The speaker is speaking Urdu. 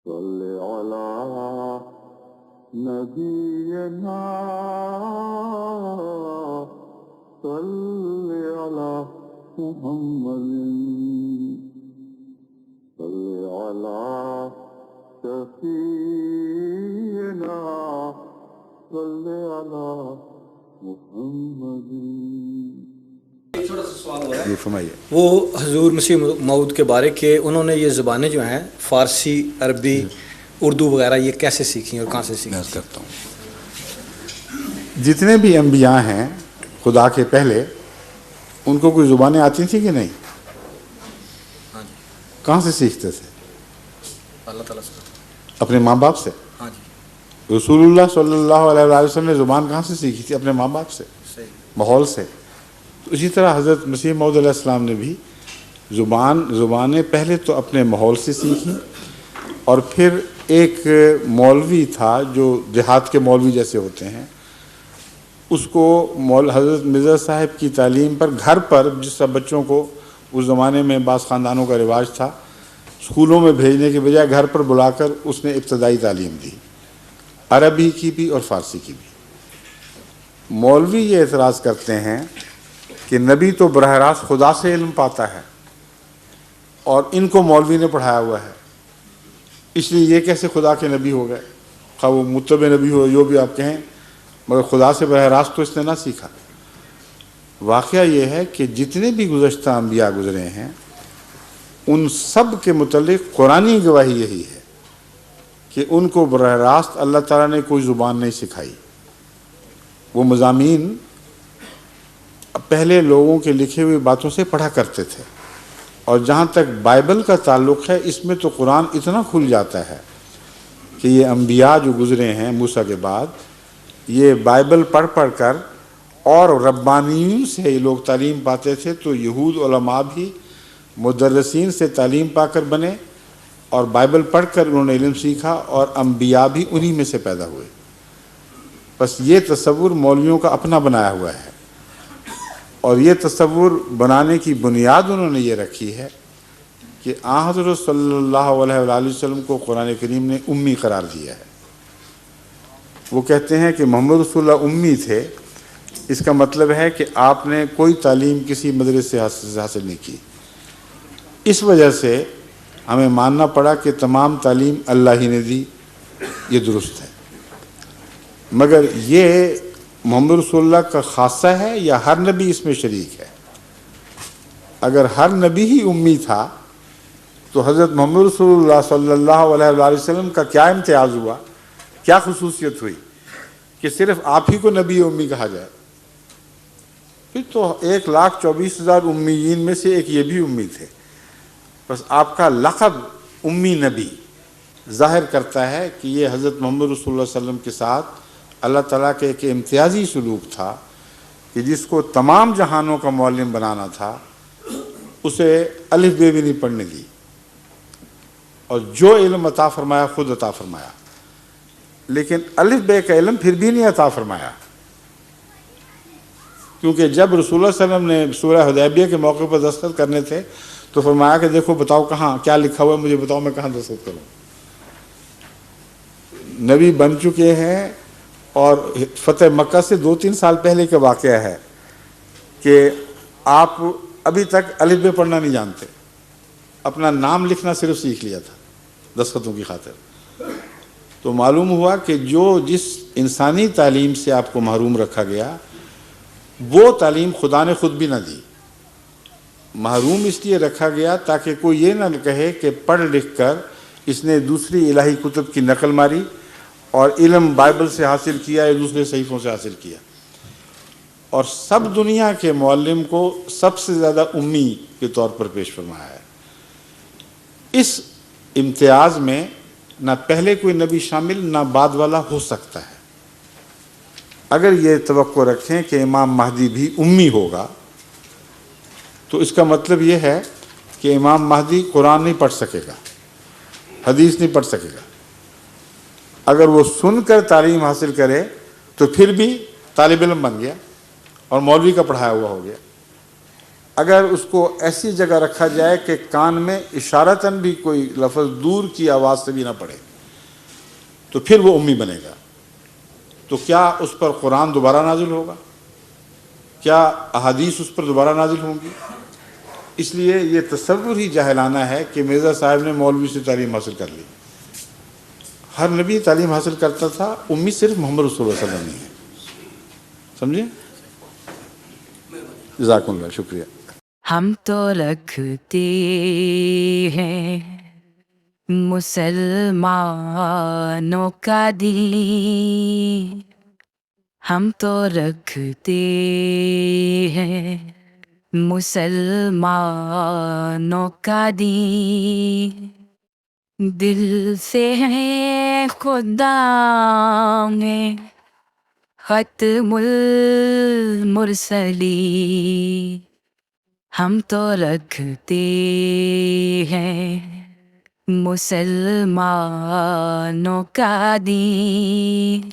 صل على نبينا صل على محمد صل على شفيعنا صل على محمد. یہ فرمائیے. وہ حضور مسیح موعود کے بارے کہ انہوں نے یہ زبانیں جو ہیں فارسی، عربی، اردو وغیرہ یہ کیسے سیکھیں اور کہاں سے سیکھیں؟ میں کرتا ہوں. جتنے بھی انبیاء ہیں خدا کے پہلے، ان کو کوئی زبانیں آتی تھیں کہ نہیں؟ کہاں سے سیکھتے تھے؟ اللہ تعالیٰ سے. اپنے ماں باپ سے. ہاں جی. رسول اللہ صلی اللہ علیہ وسلم نے زبان کہاں سے سیکھی تھی؟ اپنے ماں باپ سے، ماحول سے. اسی طرح حضرت مسیح موعود علیہ السلام نے بھی زبانیں پہلے تو اپنے ماحول سے سیکھی، اور پھر ایک مولوی تھا جو دیہات کے مولوی جیسے ہوتے ہیں، اس کو حضرت مرزا صاحب کی تعلیم پر گھر پر، جس طرح بچوں کو اس زمانے میں بعض خاندانوں کا رواج تھا اسکولوں میں بھیجنے کے بجائے گھر پر بلا کر اس نے ابتدائی تعلیم دی، عربی کی بھی اور فارسی کی بھی. مولوی یہ اعتراض کرتے ہیں کہ نبی تو براہ راست خدا سے علم پاتا ہے اور ان کو مولوی نے پڑھایا ہوا ہے، اس لیے یہ کیسے خدا کے نبی ہو گئے؟ خواہ وہ متبع نبی ہو جو بھی آپ کہیں، مگر خدا سے براہ راست تو اس نے نہ سیکھا. واقعہ یہ ہے کہ جتنے بھی گزشتہ انبیاء گزرے ہیں ان سب کے متعلق قرآنی گواہی یہی ہے کہ ان کو براہ راست اللہ تعالیٰ نے کوئی زبان نہیں سکھائی. وہ مضامین پہلے لوگوں کے لکھے ہوئے باتوں سے پڑھا کرتے تھے، اور جہاں تک بائبل کا تعلق ہے اس میں تو قرآن اتنا کھل جاتا ہے کہ یہ انبیاء جو گزرے ہیں موسیٰ کے بعد، یہ بائبل پڑھ پڑھ کر، اور ربانیوں سے یہ لوگ تعلیم پاتے تھے، تو یہود علماء بھی مدرسین سے تعلیم پا کر بنے، اور بائبل پڑھ کر انہوں نے علم سیکھا، اور انبیاء بھی انہی میں سے پیدا ہوئے. بس یہ تصور مولویوں کا اپنا بنایا ہوا ہے، اور یہ تصور بنانے کی بنیاد انہوں نے یہ رکھی ہے کہ آن حضرت صلی اللہ علیہ وآلہ وسلم کو قرآن کریم نے امی قرار دیا ہے. وہ کہتے ہیں کہ محمد رسول اللہ امی تھے، اس کا مطلب ہے کہ آپ نے کوئی تعلیم کسی مدرسے سے حاصل نہیں کی. اس وجہ سے ہمیں ماننا پڑا کہ تمام تعلیم اللہ ہی نے دی، یہ درست ہے. مگر یہ محمد رسول اللہ کا خاصہ ہے یا ہر نبی اس میں شریک ہے؟ اگر ہر نبی ہی امی تھا تو حضرت محمد رسول اللہ صلی اللہ علیہ وآلہ وسلم کا کیا امتیاز ہوا، کیا خصوصیت ہوئی کہ صرف آپ ہی کو نبی امی کہا جائے؟ پھر تو 1,24,000 امیین میں سے ایک یہ بھی امی تھے. بس آپ کا لقب امی نبی ظاہر کرتا ہے کہ یہ حضرت محمد رسول اللہ صلی اللہ علیہ وسلم کے ساتھ اللہ تعالیٰ کے ایک امتیازی سلوک تھا کہ جس کو تمام جہانوں کا معلم بنانا تھا، اسے الف بے بھی نہیں پڑھنے دی، اور جو علم عطا فرمایا خود عطا فرمایا، لیکن الف بے کا علم پھر بھی نہیں عطا فرمایا. کیونکہ جب رسول اللہ صلی اللہ علیہ وسلم نے سورہ حدیبیہ کے موقع پر دستخط کرنے تھے تو فرمایا کہ دیکھو بتاؤ کہاں کیا لکھا ہوا ہے، مجھے بتاؤ میں کہاں دستخط کروں. نبی بن چکے ہیں، اور فتح مکہ سے 2-3 سال پہلے کا واقعہ ہے کہ آپ ابھی تک الف بے پڑھنا نہیں جانتے، اپنا نام لکھنا صرف سیکھ لیا تھا دستخطوں کی خاطر. تو معلوم ہوا کہ جس انسانی تعلیم سے آپ کو محروم رکھا گیا وہ تعلیم خدا نے خود بھی نہ دی. محروم اس لیے رکھا گیا تاکہ کوئی یہ نہ کہے کہ پڑھ لکھ کر اس نے دوسری الہی کتب کی نقل ماری اور علم بائبل سے حاصل کیا یا دوسرے صحیفوں سے حاصل کیا. اور سب دنیا کے معلم کو سب سے زیادہ امی کے طور پر پیش فرمایا ہے. اس امتیاز میں نہ پہلے کوئی نبی شامل نہ بعد والا ہو سکتا ہے. اگر یہ توقع رکھیں کہ امام مہدی بھی امی ہوگا تو اس کا مطلب یہ ہے کہ امام مہدی قرآن نہیں پڑھ سکے گا، حدیث نہیں پڑھ سکے گا. اگر وہ سن کر تعلیم حاصل کرے تو پھر بھی طالب علم بن گیا اور مولوی کا پڑھایا ہوا ہو گیا. اگر اس کو ایسی جگہ رکھا جائے کہ کان میں اشارتاً بھی کوئی لفظ دور کی آواز سے بھی نہ پڑے تو پھر وہ امی بنے گا. تو کیا اس پر قرآن دوبارہ نازل ہوگا؟ کیا احادیث اس پر دوبارہ نازل ہوں گی؟ اس لیے یہ تصور ہی جاہلانہ ہے کہ مرزا صاحب نے مولوی سے تعلیم حاصل کر لی. ہر نبی تعلیم حاصل کرتا تھا، امی صرف محمد رسول اللہ صلی اللہ علیہ وسلم نہیں ہے. سمجھے؟ جزاکم اللہ، شکریہ. ہم تو رکھتے ہیں مسلمانوں کا دل، ہم تو رکھتے ہیں مسلمانوں کا دل، دل سے ہے خدا میں ختم المرسلین، ہم تو رکھتے ہیں مسلمانوں کا دین.